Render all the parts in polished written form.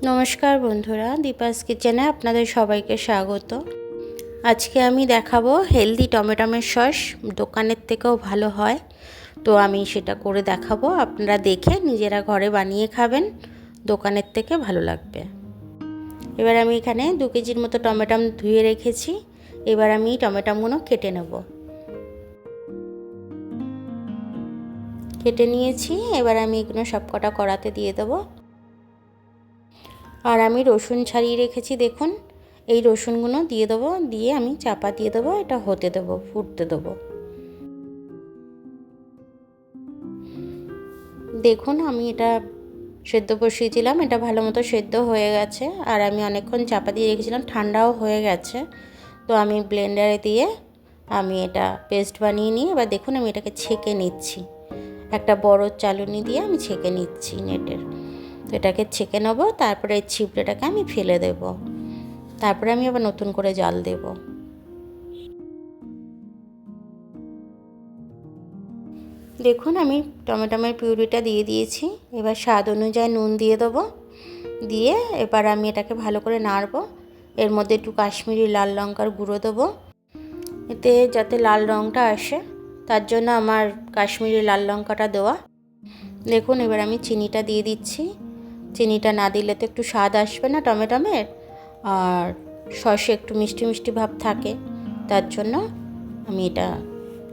নমস্কার বন্ধুরা, দীপাস কিচেনে আপনাদের সবাইকে স্বাগত। আজকে আমি দেখাবো হেলদি টমেটোমের সস, দোকানের থেকেও ভালো হয়। তো আমি সেটা করে দেখাবো, আপনারা দেখে নিজেরা ঘরে বানিয়ে খাবেন, দোকানের থেকে ভালো লাগবে। এবার আমি এখানে 2 কেজির মতো টমেটো ধুয়ে রেখেছি। এবার আমি টমেটোগুলো কেটে নেব। কেটে নিয়েছি। এবার আমি এগুলো সবকটা কড়াতে দিয়ে দেবো। আর আমি রসুন ছাড়িয়ে রেখেছি, দেখুন এই রসুনগুলো দিয়ে দেবো। দিয়ে আমি চাপা দিয়ে দেবো, এটা হতে দেবো, ফুটতে দেবো। দেখুন আমি এটা সেদ্ধ বসিয়েছিলাম, এটা ভালো মতো সেদ্ধ হয়ে গেছে। আর আমি অনেকক্ষণ চাপা দিয়ে রেখেছিলাম, ঠান্ডাও হয়ে গেছে। তো আমি ব্লেন্ডারে দিয়ে আমি এটা পেস্ট বানিয়ে নিয়ে এবার দেখুন আমি এটাকে ছেঁকে নিচ্ছি। একটা বড় চালুনি দিয়ে আমি ছেঁকে নিচ্ছি নেটের। তো এটাকে ছেঁকে নেবো, তারপরে এই ছিপড়েটাকে আমি ফেলে দেব। তারপরে আমি আবার নতুন করে জল দেব। দেখুন আমি টমেটোমের পিউরিটা দিয়ে দিয়েছি। এবার স্বাদ অনুযায়ী নুন দিয়ে দেবো। দিয়ে এবার আমি এটাকে ভালো করে নাড়বো। এর মধ্যে একটু কাশ্মীরি লাল লঙ্কার গুঁড়ো দেবো, এতে যাতে লাল রঙটা আসে, তার জন্য আমার কাশ্মীরি লাল লঙ্কাটা দেওয়া। দেখুন এবার আমি চিনিটা দিয়ে দিচ্ছি। চিনিটা না দিলে তো একটু স্বাদ আসবে না টমেটোমের, আর সসে একটু মিষ্টি মিষ্টি ভাব থাকে, তার জন্য আমি এটা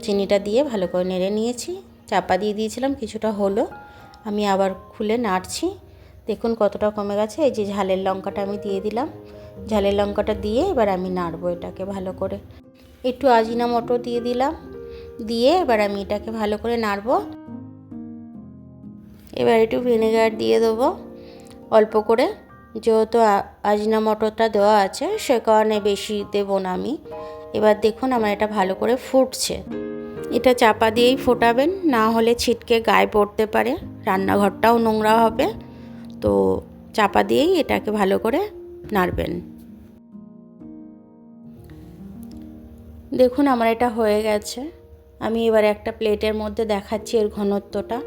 চিনিটা দিয়ে ভালো করে নেড়ে নিয়েছি। চাপা দিয়ে দিয়েছিলাম, কিছুটা হলো, আমি আবার খুলে নাড়ছি। দেখুন কতটা কমে গেছে। এই যে ঝালের লঙ্কাটা আমি দিয়ে দিলাম। ঝালের লঙ্কাটা দিয়ে এবার আমি নাড়বো এটাকে ভালো করে। একটু আজিনামোটো দিয়ে দিলাম। দিয়ে এবার আমি এটাকে ভালো করে নাড়বো। এবার একটু ভিনেগার দিয়ে দেবো অল্প করে, যেহেতু আজিনামোটোটা দেওয়া আছে সে কারণে বেশি দেবো না আমি। এবার দেখুন আমার এটা ভালো করে ফুটছে। এটা চাপা দিয়েই ফোটাবেন, না হলে ছিটকে গায়ে পড়তে পারে, রান্নাঘরটাও নোংরা হবে। তো চাপা দিয়েই এটাকে ভালো করে নাড়বেন। দেখুন আমার এটা হয়ে গেছে। আমি এবার একটা প্লেটের মধ্যে দেখাচ্ছি এর ঘনত্বটা,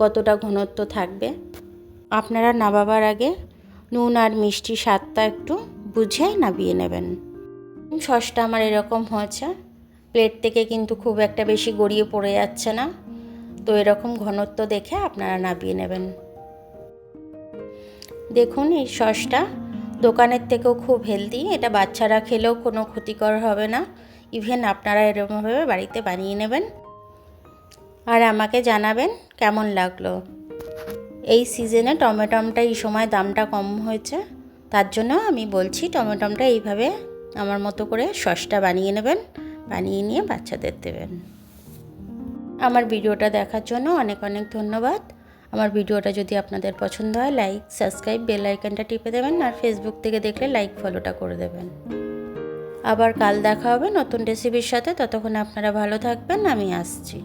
কতটা ঘনত্ব থাকবে। আপনারা নামাবার আগে নুন আর মিষ্টি স্বাদটা একটু বুঝে নামিয়ে নেবেন। সসটা আমার এরকম হয়েছে, প্লেট থেকে কিন্তু খুব একটা বেশি গড়িয়ে পড়ে যাচ্ছে না। তো এরকম ঘনত্ব দেখে আপনারা নামিয়ে নেবেন। দেখুন এই সসটা দোকানের থেকেও খুব হেলদি, এটা বাচ্চারা খেলেও কোনো ক্ষতিকর হবে না। ইভেন আপনারা এরকমভাবে বাড়িতে বানিয়ে নেবেন আর আমাকে জানাবেন কেমন লাগলো। এই সিজনে টমেটোমটা এই সময় দামটা কম হয়েছে, তার জন্য আমি বলছি টমেটোমটা এইভাবে আমার মতো করে সসটা বানিয়ে নেবেন, বানিয়ে নিয়ে বাচ্চাদের দেবেন। আমার ভিডিওটা দেখার জন্য অনেক অনেক ধন্যবাদ। আমার ভিডিওটা যদি আপনাদের পছন্দ হয় লাইক, সাবস্ক্রাইব, বেল আইকনটা টিপে দেবেন। আর ফেসবুক থেকে দেখলে লাইক ফলোটা করে দেবেন। আবার কাল দেখা হবে নতুন রেসিপির সাথে। ততক্ষণ আপনারা ভালো থাকবেন, আমি আসছি।